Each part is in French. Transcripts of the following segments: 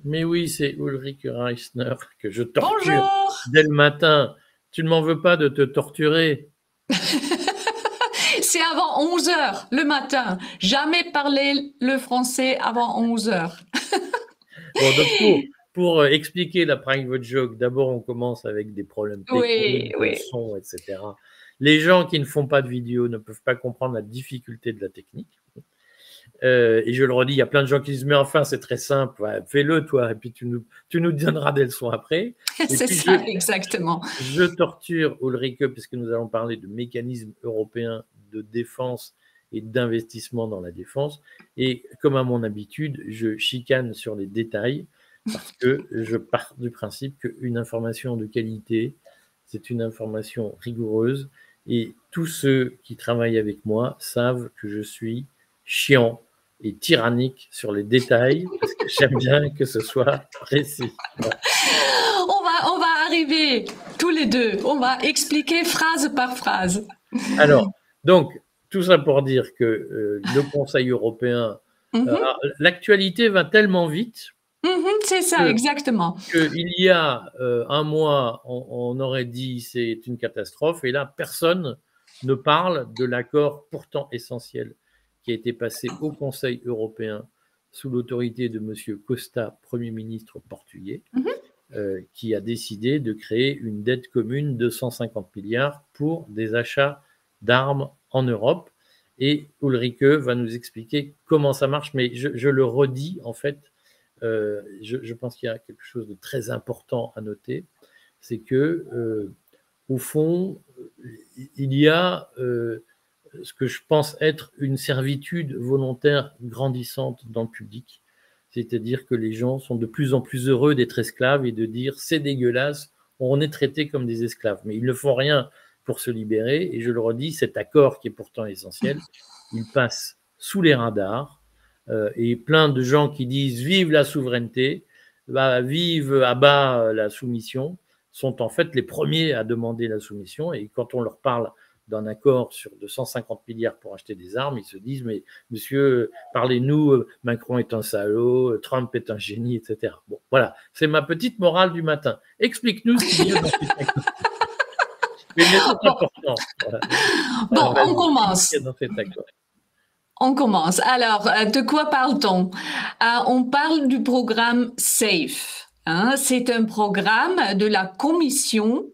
Mais oui, c'est Ulrike Reisner que je torture Bonjour. dès le matin. Tu ne m'en veux pas de te torturer? C'est avant 11 heures le matin. Jamais parler le français avant 11 heures. Bon, donc pour expliquer la private joke, d'abord on commence avec des problèmes Oui, techniques, de oui. son, etc. Les gens qui ne font pas de vidéo ne peuvent pas comprendre la difficulté de la technique. Et je le redis, il y a plein de gens qui disent mais enfin c'est très simple, ouais, fais-le toi, et puis tu nous donneras des leçons après. Et C'est puis ça, exactement. je torture Ulrike puisque nous allons parler de mécanismes européens de défense et d'investissement dans la défense. Et comme à mon habitude, je chicane sur les détails parce que je pars du principe qu'une information de qualité, c'est une information rigoureuse. Et tous ceux qui travaillent avec moi savent que je suis chiant et tyrannique sur les détails parce que j'aime bien que ce soit précis. Voilà. On va arriver tous les deux. On va expliquer phrase par phrase. Alors, donc, tout ça pour dire que le Conseil européen, l'actualité va tellement vite C'est ça, exactement. qu'il y a un mois, on aurait dit c'est une catastrophe, et là, personne ne parle de l'accord pourtant essentiel qui a été passé au Conseil européen sous l'autorité de M. Costa, Premier ministre portugais, qui a décidé de créer une dette commune de 150 milliards pour des achats d'armes en Europe. Et Ulrike va nous expliquer comment ça marche, mais je le redis, en fait, je pense qu'il y a quelque chose de très important à noter, c'est que, au fond, il y a ce que je pense être une servitude volontaire grandissante dans le public, c'est-à-dire que les gens sont de plus en plus heureux d'être esclaves et de dire c'est dégueulasse, on est traités comme des esclaves, mais ils ne font rien pour se libérer. Et je le redis, cet accord qui est pourtant essentiel, il passe sous les radars, et plein de gens qui disent vive la souveraineté, vive à bas la soumission, sont en fait les premiers à demander la soumission. Et quand on leur parle d'un accord de 150 milliards pour acheter des armes, ils se disent mais monsieur, parlez-nous, Macron est un salaud, Trump est un génie, etc. Bon, voilà, c'est ma petite morale du matin. Explique-nous ce qu'il y a dans cet accord. Mais c'est important. Voilà. Bon, on commence. Dans cet accord. On commence. Alors, de quoi parle-t-on? On parle du programme SAFE. C'est un programme de la Commission.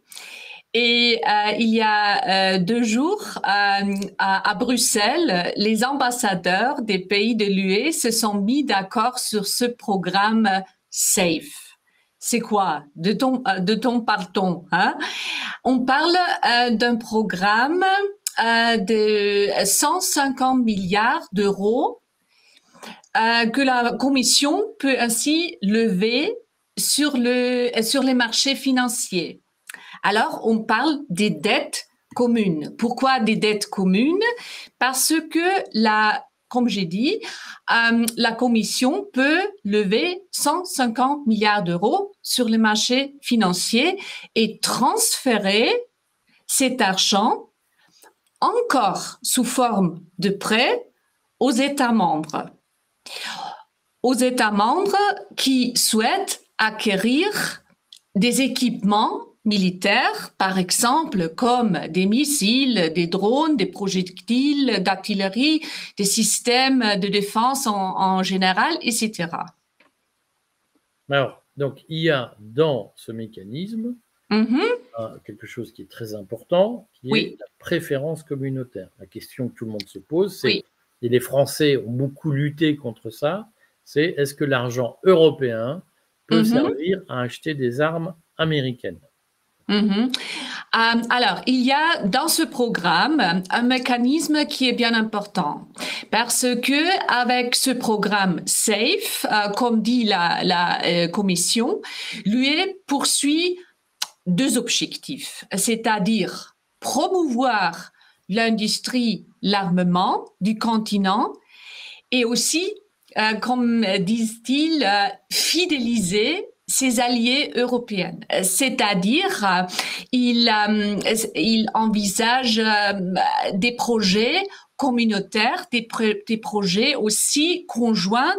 Et il y a 2 jours, à Bruxelles, les ambassadeurs des pays de l'UE se sont mis d'accord sur ce programme SAFE. C'est quoi? De ton parle-t-on? On parle d'un programme de 150 milliards d'euros que la Commission peut ainsi lever sur les marchés financiers. Alors, on parle des dettes communes. Pourquoi des dettes communes? Parce que comme j'ai dit, la Commission peut lever 150 milliards d'euros sur les marchés financiers et transférer cet argent encore sous forme de prêts aux États membres. Aux États membres qui souhaitent acquérir des équipements militaires, par exemple, comme des missiles, des drones, des projectiles d'artillerie, des systèmes de défense en général, etc. Alors, donc, il y a dans ce mécanisme quelque chose qui est très important, qui est la préférence communautaire. La question que tout le monde se pose, c'est, et les Français ont beaucoup lutté contre ça, c'est est-ce que l'argent européen peut servir à acheter des armes américaines? Alors, il y a dans ce programme un mécanisme qui est bien important parce que avec ce programme SAFE, comme dit la Commission, l'UE poursuit 2 objectifs, c'est-à-dire promouvoir l'industrie, l'armement du continent et aussi, comme disent-ils, fidéliser ses alliés européens, c'est-à-dire il envisage des projets communautaires, des projets aussi conjoints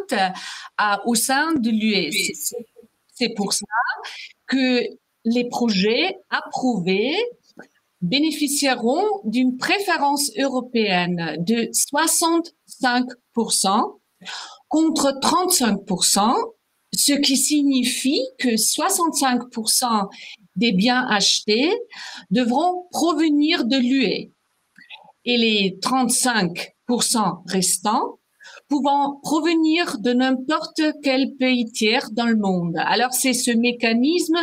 au sein de l'UE. C'est pour ça que les projets approuvés bénéficieront d'une préférence européenne de 65% contre 35%, ce qui signifie que 65% des biens achetés devront provenir de l'UE et les 35% restants pouvant provenir de n'importe quel pays tiers dans le monde. Alors, c'est ce mécanisme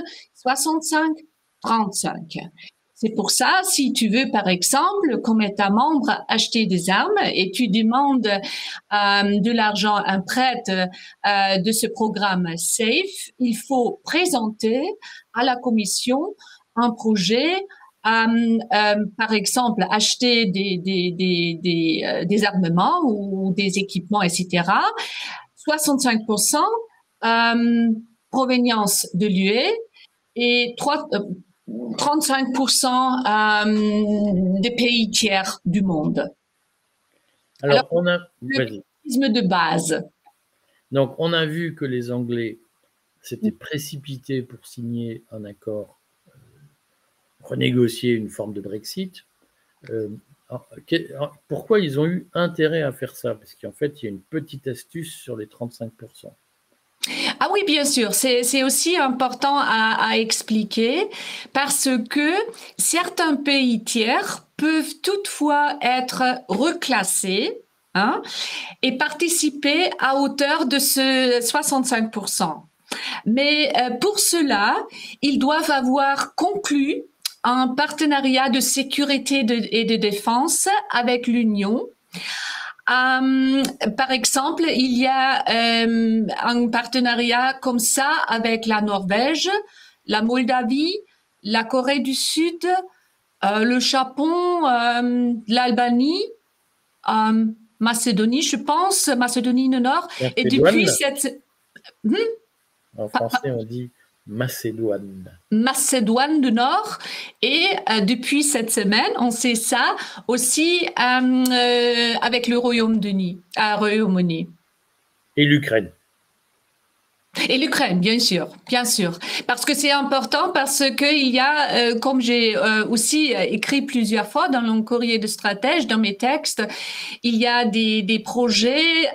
65-35. C'est pour ça, si tu veux, par exemple, comme État membre, acheter des armes et tu demandes de l'argent, un prêt de ce programme SAFE, il faut présenter à la Commission un projet, par exemple, acheter des armements ou des équipements, etc. 65% provenance de l'UE et 35% des pays tiers du monde. Alors on a le mécanisme de base. Donc, on a vu que les Anglais s'étaient précipités pour signer un accord, renégocier une forme de Brexit. Pourquoi ils ont eu intérêt à faire ça? Parce qu'en fait, il y a une petite astuce sur les 35%. Ah oui, bien sûr, c'est aussi important à expliquer parce que certains pays tiers peuvent toutefois être reclassés et participer à hauteur de ce 65%. Mais pour cela, ils doivent avoir conclu un partenariat de sécurité et de défense avec l'Union. Par exemple, il y a un partenariat comme ça avec la Norvège, la Moldavie, la Corée du Sud, le Japon, l'Albanie, Macédonie, je pense, Macédonie du Nord. Et depuis cette... En français, on dit Macédoine. Macédoine du Nord. Et depuis cette semaine, on sait ça aussi avec le Royaume-Uni. Et l'Ukraine. Et l'Ukraine, bien sûr, parce que c'est important, parce que il y a, comme j'ai aussi écrit plusieurs fois dans mon courrier de stratège, dans mes textes, il y a des projets,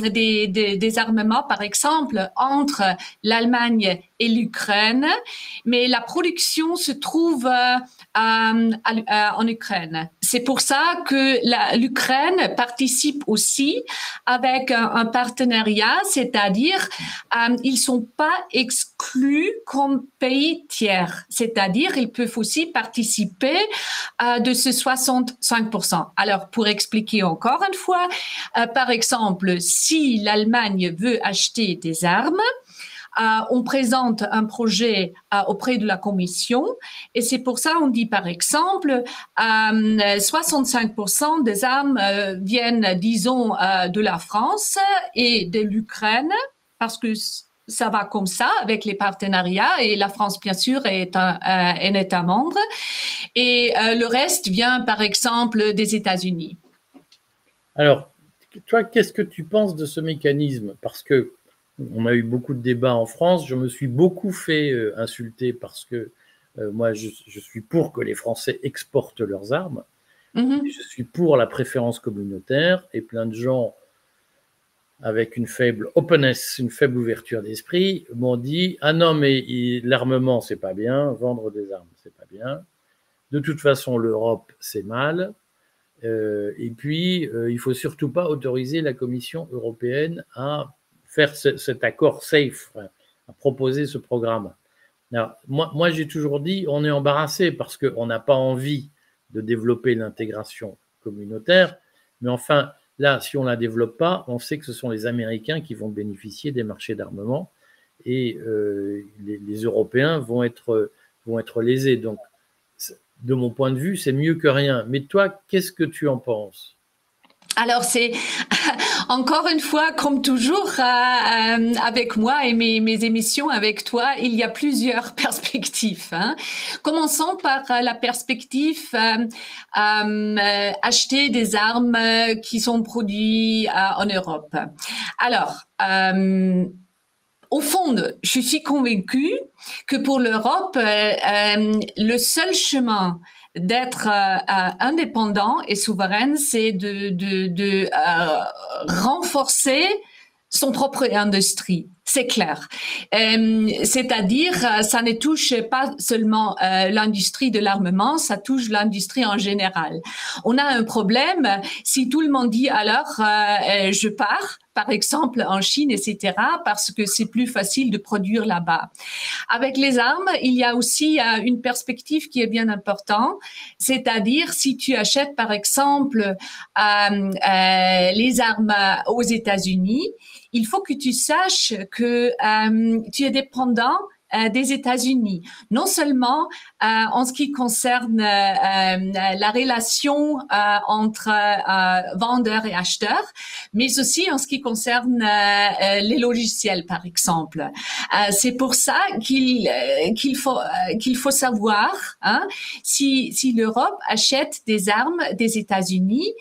des armements, par exemple, entre l'Allemagne et l'Ukraine, mais la production se trouve en Ukraine. C'est pour ça que l'Ukraine participe aussi avec un partenariat, c'est-à-dire ils sont pas exclus comme pays tiers, c'est-à-dire ils peuvent aussi participer de ce 65%. Alors, pour expliquer encore une fois, par exemple, si l'Allemagne veut acheter des armes, on présente un projet auprès de la Commission et c'est pour ça on dit par exemple 65% des armes viennent, disons, de la France et de l'Ukraine parce que ça va comme ça avec les partenariats et la France, bien sûr, est un État membre. Et le reste vient, par exemple, des États-Unis. Alors, toi, qu'est-ce que tu penses de ce mécanisme? Parce que on a eu beaucoup de débats en France. Je me suis beaucoup fait insulter parce que moi, je suis pour que les Français exportent leurs armes. Je suis pour la préférence communautaire et plein de gens avec une faible openness, une faible ouverture d'esprit, m'ont dit « Ah non, mais l'armement, c'est pas bien, vendre des armes, c'est pas bien. De toute façon, l'Europe, c'est mal. Et puis, il faut surtout pas autoriser la Commission européenne à faire cet accord SAFE, à proposer ce programme. » Alors, moi j'ai toujours dit, on est embarrassé parce qu'on n'a pas envie de développer l'intégration communautaire, mais enfin, là, si on ne la développe pas, on sait que ce sont les Américains qui vont bénéficier des marchés d'armement et les Européens vont être lésés. Donc, de mon point de vue, c'est mieux que rien. Mais toi, qu'est-ce que tu en penses ? Alors, Encore une fois, comme toujours, avec moi et mes émissions avec toi, il y a plusieurs perspectives. Hein. Commençons par la perspective acheter des armes qui sont produites en Europe. Alors, au fond, je suis convaincue que pour l'Europe, le seul chemin d'être indépendant et souveraine, c'est de renforcer son propre industrie. C'est clair. C'est-à-dire, ça ne touche pas seulement l'industrie de l'armement, ça touche l'industrie en général. On a un problème si tout le monde dit alors je pars, par exemple en Chine, etc., parce que c'est plus facile de produire là-bas. Avec les armes, il y a aussi une perspective qui est bien importante, c'est-à-dire si tu achètes par exemple les armes aux États-Unis, il faut que tu saches que tu es dépendant des États-Unis, non seulement en ce qui concerne la relation entre vendeurs et acheteurs, mais aussi en ce qui concerne les logiciels, par exemple. C'est pour ça qu'il faut savoir si l'Europe achète des armes des États-Unis,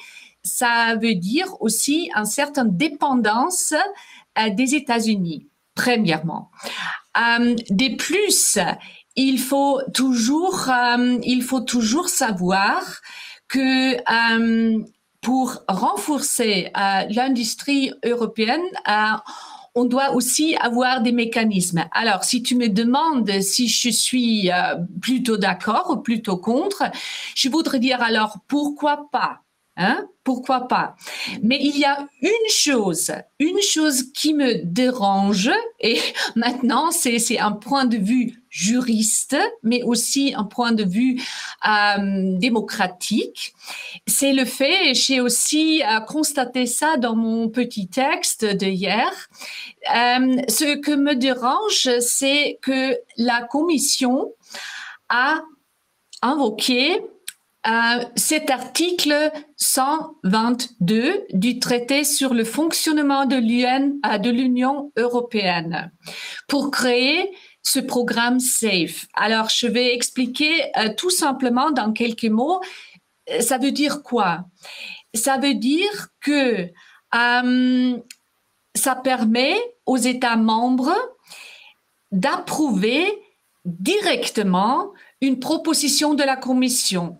ça veut dire aussi une certaine dépendance des États-Unis, premièrement. De plus, il faut toujours savoir que pour renforcer l'industrie européenne, on doit aussi avoir des mécanismes. Alors, si tu me demandes si je suis plutôt d'accord ou plutôt contre, je voudrais dire alors pourquoi pas? Pourquoi pas? Mais il y a une chose qui me dérange, et maintenant c'est un point de vue juriste, mais aussi un point de vue démocratique. C'est le fait, et j'ai aussi constaté ça dans mon petit texte de hier, ce que me dérange, c'est que la Commission a invoqué cet article 122 du traité sur le fonctionnement de l'Union européenne pour créer ce programme SAFE. Alors, je vais expliquer tout simplement dans quelques mots. Ça veut dire quoi? Ça veut dire que ça permet aux États membres d'approuver directement une proposition de la Commission.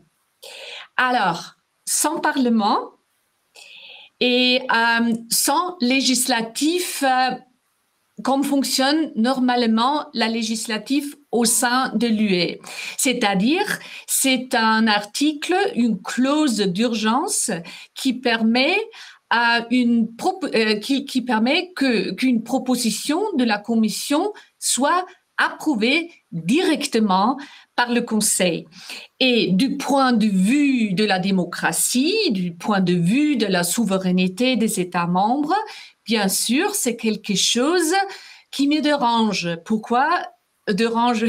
Alors, sans Parlement et sans législatif, comme fonctionne normalement la législative au sein de l'UE. C'est-à-dire, c'est un article, une clause d'urgence qui permet qui permet qu'une proposition de la Commission soit approuvée directement par le Conseil. Et du point de vue de la démocratie, du point de vue de la souveraineté des États membres, bien sûr, c'est quelque chose qui me dérange. Pourquoi dérange?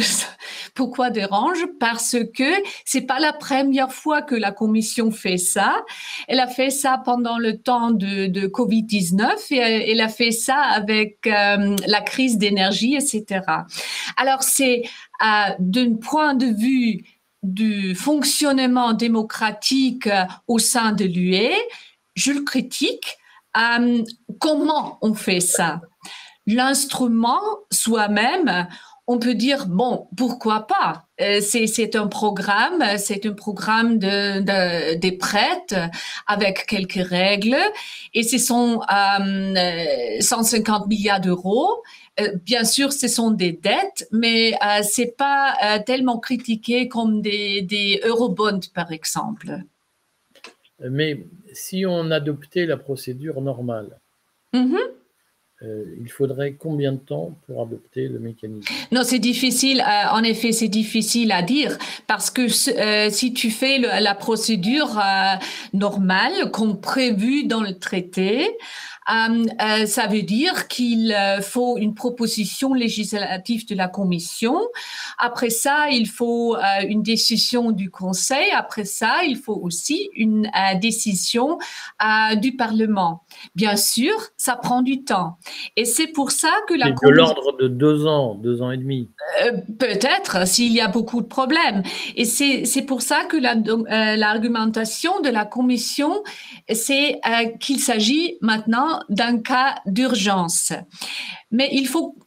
Parce que c'est pas la première fois que la Commission fait ça. Elle a fait ça pendant le temps de Covid-19 et elle a fait ça avec la crise d'énergie, etc. Alors, c'est d'un point de vue du fonctionnement démocratique au sein de l'UE, je le critique. Comment on fait ça? L'instrument soi-même, on peut dire, bon, pourquoi pas? C'est un programme des prêts avec quelques règles et ce sont 150 milliards d'euros. Bien sûr, ce sont des dettes, mais c'est pas tellement critiqué comme des eurobonds, par exemple. Mais si on adoptait la procédure normale, il faudrait combien de temps pour adopter le mécanisme? Non, c'est difficile. En effet, c'est difficile à dire parce que si tu fais la procédure normale, comme prévu dans le traité, Ça veut dire qu'il faut une proposition législative de la Commission. Après ça, il faut une décision du Conseil. Après ça, il faut aussi une décision du Parlement. Bien sûr, ça prend du temps. Et c'est pour ça que la Commission... de l'ordre de 2 ans et demi. Peut-être, s'il y a beaucoup de problèmes. Et c'est pour ça que l'argumentation de la Commission, c'est qu'il s'agit maintenant d'un cas d'urgence. Mais il faut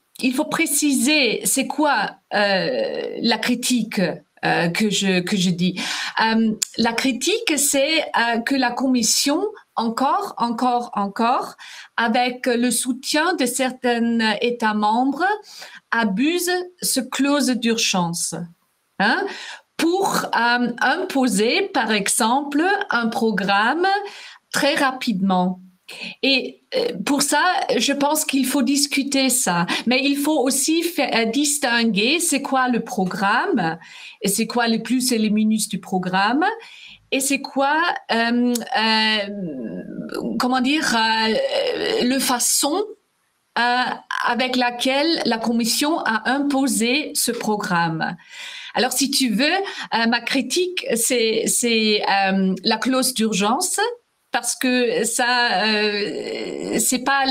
préciser, c'est quoi la critique que je dis. La critique, c'est que la Commission, encore, avec le soutien de certains États membres, abuse ce clause d'urgence pour imposer, par exemple, un programme très rapidement. Et pour ça, je pense qu'il faut discuter ça. Mais il faut aussi distinguer c'est quoi le programme et c'est quoi les plus et les minus du programme. Et c'est quoi, comment dire, la façon avec laquelle la Commission a imposé ce programme. Alors, si tu veux, ma critique, c'est la clause d'urgence, parce que ça, c'est pas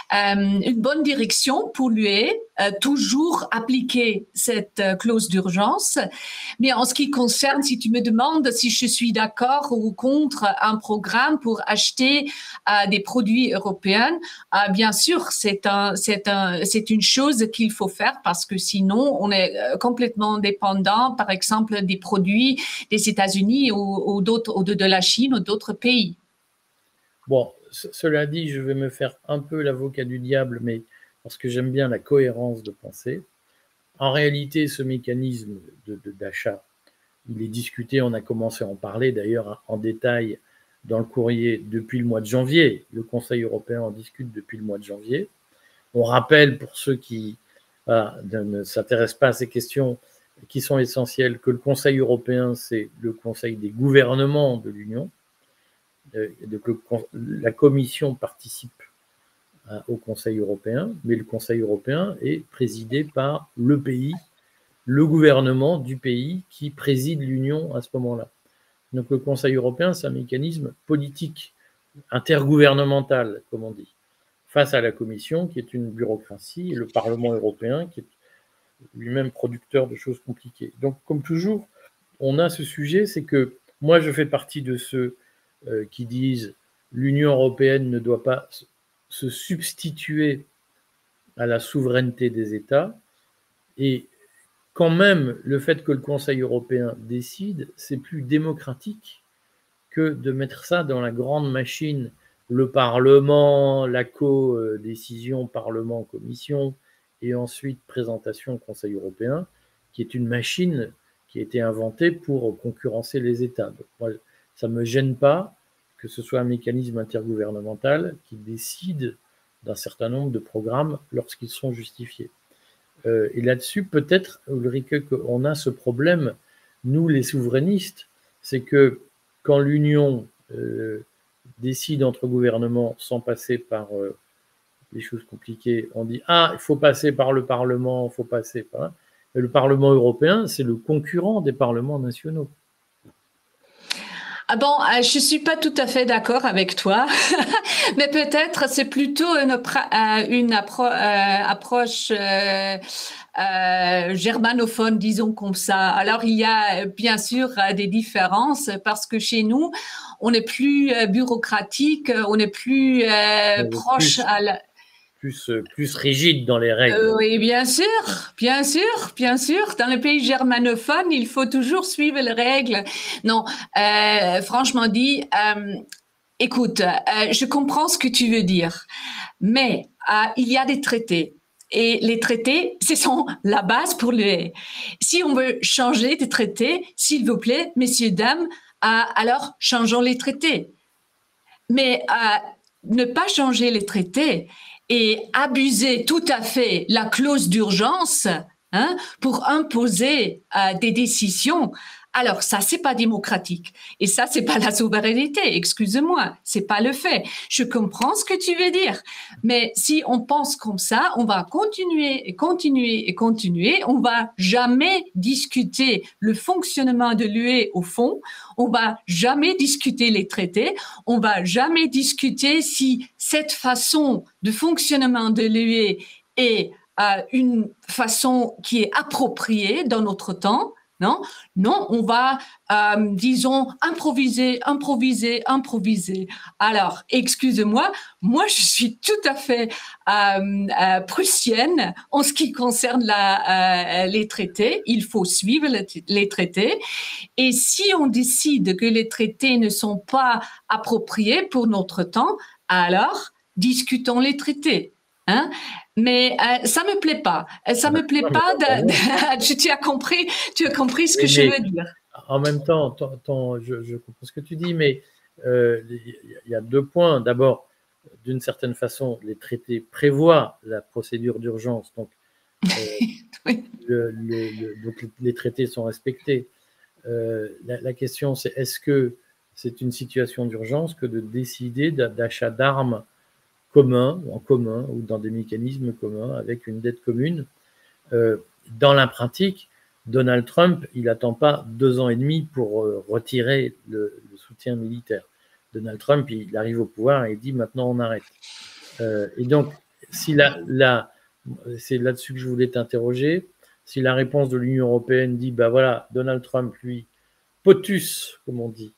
une bonne direction pour l'UE, toujours appliquer cette clause d'urgence. Mais en ce qui concerne, si tu me demandes si je suis d'accord ou contre un programme pour acheter des produits européens, bien sûr, c'est une chose qu'il faut faire parce que sinon, on est complètement dépendant, par exemple, des produits des États-Unis ou de la Chine ou d'autres pays. Bon, cela dit, je vais me faire un peu l'avocat du diable, mais parce que j'aime bien la cohérence de pensée. En réalité, ce mécanisme d'achat, il est discuté, on a commencé à en parler d'ailleurs en détail dans le courrier depuis le mois de janvier. Le Conseil européen en discute depuis le mois de janvier. On rappelle, pour ceux qui ne s'intéressent pas à ces questions qui sont essentielles, que le Conseil européen, c'est le Conseil des gouvernements de l'Union. La Commission participe au Conseil européen, mais le Conseil européen est présidé par le pays, le gouvernement du pays qui préside l'Union à ce moment-là. Donc le Conseil européen, c'est un mécanisme politique, intergouvernemental, comme on dit, face à la Commission, qui est une bureaucratie, et le Parlement européen, qui est lui-même producteur de choses compliquées. Donc, comme toujours, on a ce sujet, c'est que moi, je fais partie de ceux qui disent l'Union européenne ne doit pas se substituer à la souveraineté des États. Et quand même, le fait que le Conseil européen décide, c'est plus démocratique que de mettre ça dans la grande machine, le Parlement, la co-décision, Parlement, Commission, et ensuite présentation au Conseil européen, qui est une machine qui a été inventée pour concurrencer les États. Donc, moi, ça ne me gêne pas que ce soit un mécanisme intergouvernemental qui décide d'un certain nombre de programmes lorsqu'ils sont justifiés. Et là-dessus, peut-être, Ulrike, qu'on a ce problème, nous les souverainistes, c'est que quand l'Union décide entre gouvernements sans passer par des choses compliquées, on dit « Ah, il faut passer par le Parlement, il faut passer par… » Mais le Parlement européen, c'est le concurrent des parlements nationaux. Ah bon, je suis pas tout à fait d'accord avec toi, mais peut-être c'est plutôt une approche germanophone, disons comme ça. Alors il y a bien sûr des différences parce que chez nous, on est plus bureaucratique, on est plus proche à la… Plus rigide dans les règles. Oui, bien sûr. Dans les pays germanophones, il faut toujours suivre les règles. Non, franchement dit, écoute, je comprends ce que tu veux dire, mais il y a des traités. Et les traités, ce sont la base pour l'UE. Si on veut changer des traités, s'il vous plaît, messieurs, dames, alors changeons les traités. Mais ne pas changer les traités et abuser tout à fait la clause d'urgence pour imposer des décisions, Alors ça, c'est pas démocratique. Et ça, c'est pas la souveraineté. Excuse-moi, c'est pas le fait. Je comprends ce que tu veux dire. Mais si on pense comme ça, on va continuer et continuer et continuer. On va jamais discuter le fonctionnement de l'UE au fond. On va jamais discuter les traités. On va jamais discuter si cette façon de fonctionnement de l'UE est une façon qui est appropriée dans notre temps. Non, non, on va, disons, improviser. Alors, excuse-moi, moi, je suis tout à fait prussienne en ce qui concerne les traités. Il faut suivre les traités. Et si on décide que les traités ne sont pas appropriés pour notre temps, alors discutons les traités. Hein? Mais ça me plaît pas. Ça me plaît pas. Tu as compris ce que je veux dire. En même temps, je comprends ce que tu dis, mais il y a 2 points. D'abord, d'une certaine façon, les traités prévoient la procédure d'urgence, donc, oui. Donc les traités sont respectés. La question, c'est est-ce que c'est une situation d'urgence que de décider d'achat d'armes en commun ou dans des mécanismes communs avec une dette commune. Dans la pratique, Donald Trump, il n'attend pas 2 ans et demi pour retirer le soutien militaire. Donald Trump, il arrive au pouvoir et il dit maintenant on arrête. Et donc, si c'est là-dessus que je voulais t'interroger, si la réponse de l'Union européenne dit, ben voilà, Donald Trump, lui, POTUS, comme on dit,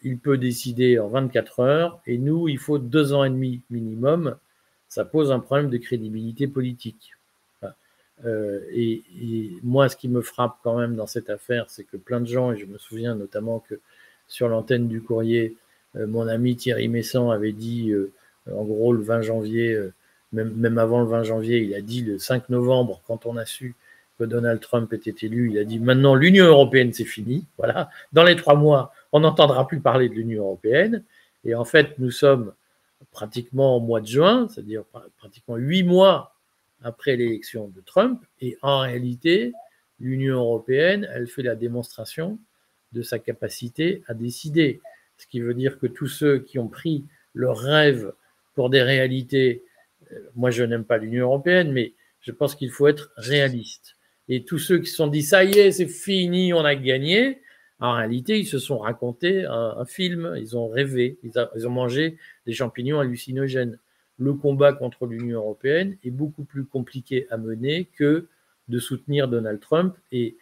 il peut décider en 24 heures et nous, il faut 2 ans et demi minimum. Ça pose un problème de crédibilité politique. Et moi, ce qui me frappe quand même dans cette affaire, c'est que plein de gens, et je me souviens notamment que sur l'antenne du Courrier, mon ami Thierry Messant avait dit, en gros, le 20 janvier, même avant le 20 janvier, il a dit le 5 novembre, quand on a su que Donald Trump était élu, il a dit maintenant l'Union européenne c'est fini, voilà, dans les 3 mois on n'entendra plus parler de l'Union européenne, et en fait nous sommes pratiquement au mois de juin, c'est-à-dire pratiquement 8 mois après l'élection de Trump, et en réalité l'Union européenne elle fait la démonstration de sa capacité à décider, ce qui veut dire que tous ceux qui ont pris leur rêve pour des réalités, moi je n'aime pas l'Union européenne, mais je pense qu'il faut être réaliste. Et tous ceux qui se sont dit, ça y est, c'est fini, on a gagné, en réalité, ils se sont racontés un film, ils ont rêvé, ils ont mangé des champignons hallucinogènes. Le combat contre l'Union européenne est beaucoup plus compliqué à mener que de soutenir Donald Trump. Et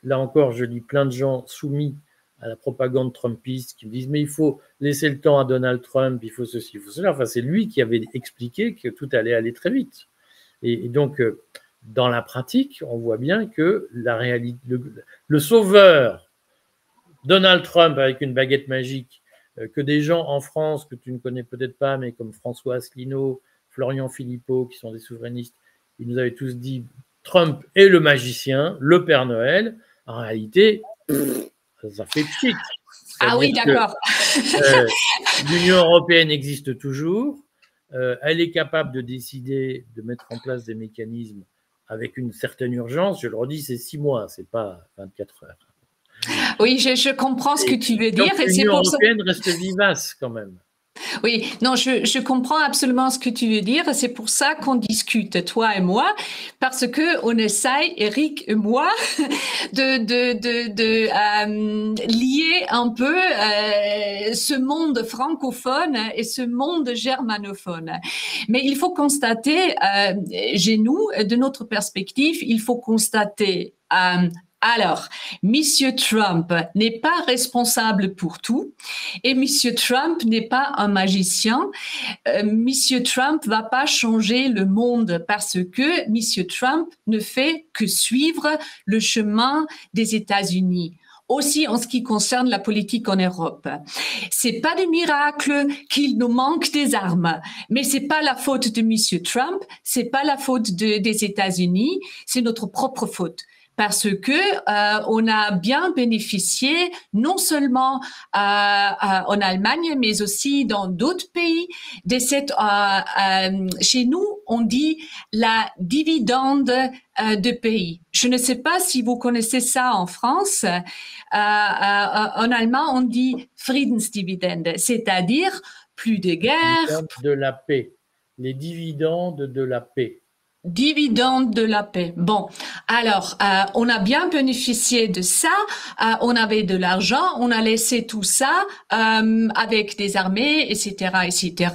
là encore, je lis plein de gens soumis à la propagande trumpiste qui me disent, mais il faut laisser le temps à Donald Trump, il faut ceci, il faut cela. Enfin, c'est lui qui avait expliqué que tout allait aller très vite. Et donc, dans la pratique, on voit bien que le sauveur Donald Trump avec une baguette magique, que des gens en France que tu ne connais peut-être pas, mais comme François Asselineau, Florian Philippot, qui sont des souverainistes, ils nous avaient tous dit Trump est le magicien, le Père Noël. En réalité, ça fait pchit. Ah oui, d'accord. L'Union européenne existe toujours. Elle est capable de décider de mettre en place des mécanismes avec une certaine urgence. Je le redis, c'est 6 mois, c'est pas 24 heures. Oui, je comprends ce que tu veux dire. L'Union européenne reste vivace quand même. Oui, non, je comprends absolument ce que tu veux dire. C'est pour ça qu'on discute, toi et moi, parce que on essaye, Eric et moi, de lier un peu ce monde francophone et ce monde germanophone. Mais il faut constater, chez nous, de notre perspective, il faut constater. Alors, Monsieur Trump n'est pas responsable pour tout et Monsieur Trump n'est pas un magicien. Monsieur Trump va pas changer le monde parce que Monsieur Trump ne fait que suivre le chemin des États-Unis. Aussi en ce qui concerne la politique en Europe. C'est pas de miracle qu'il nous manque des armes, mais c'est pas la faute de Monsieur Trump, c'est pas la faute des États-Unis, c'est notre propre faute. parce que on a bien bénéficié non seulement en Allemagne, mais aussi dans d'autres pays de cette. Chez nous, on dit la dividende de pays. Je ne sais pas si vous connaissez ça en France. En allemand, on dit Friedensdividende, c'est-à-dire plus de guerre. De la paix. Les dividendes de la paix. Dividendes de la paix. Bon, alors, on a bien bénéficié de ça. On avait de l'argent, on a laissé tout ça avec des armées, etc., etc.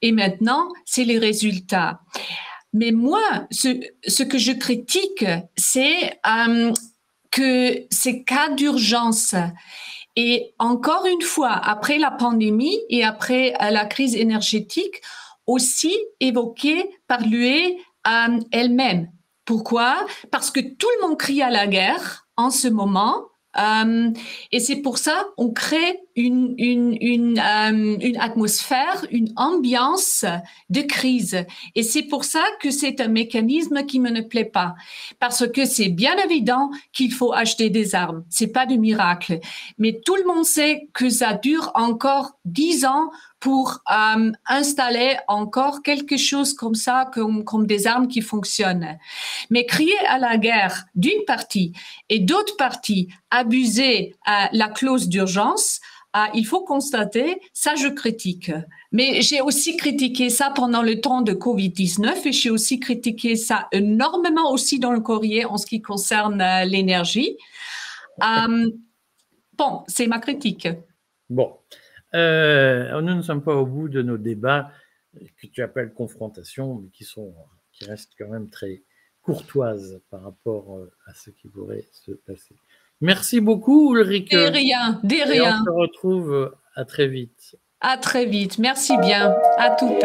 Et maintenant, c'est les résultats. Mais moi, ce que je critique, c'est que ces cas d'urgence et encore une fois, après la pandémie et après la crise énergétique, aussi évoquée par l'UE elle-même. Pourquoi? Parce que tout le monde crie à la guerre en ce moment. Et c'est pour ça qu'on crée une atmosphère, une ambiance de crise. Et c'est pour ça que c'est un mécanisme qui me ne plaît pas. Parce que c'est bien évident qu'il faut acheter des armes. C'est pas du miracle. Mais tout le monde sait que ça dure encore 10 ans pour installer encore quelque chose comme ça, comme des armes qui fonctionnent. Mais crier à la guerre d'une partie et d'autre partie abuser la clause d'urgence, il faut constater, ça je critique. Mais j'ai aussi critiqué ça pendant le temps de Covid-19 et j'ai aussi critiqué ça énormément aussi dans le courrier en ce qui concerne l'énergie. Bon, c'est ma critique. Bon. Nous ne sommes pas au bout de nos débats que tu appelles confrontation, mais qui restent quand même très courtoises par rapport à ce qui pourrait se passer. Merci beaucoup, Ulrike. De rien, de rien. Et on se retrouve à très vite. À très vite. Merci bien. À toutes.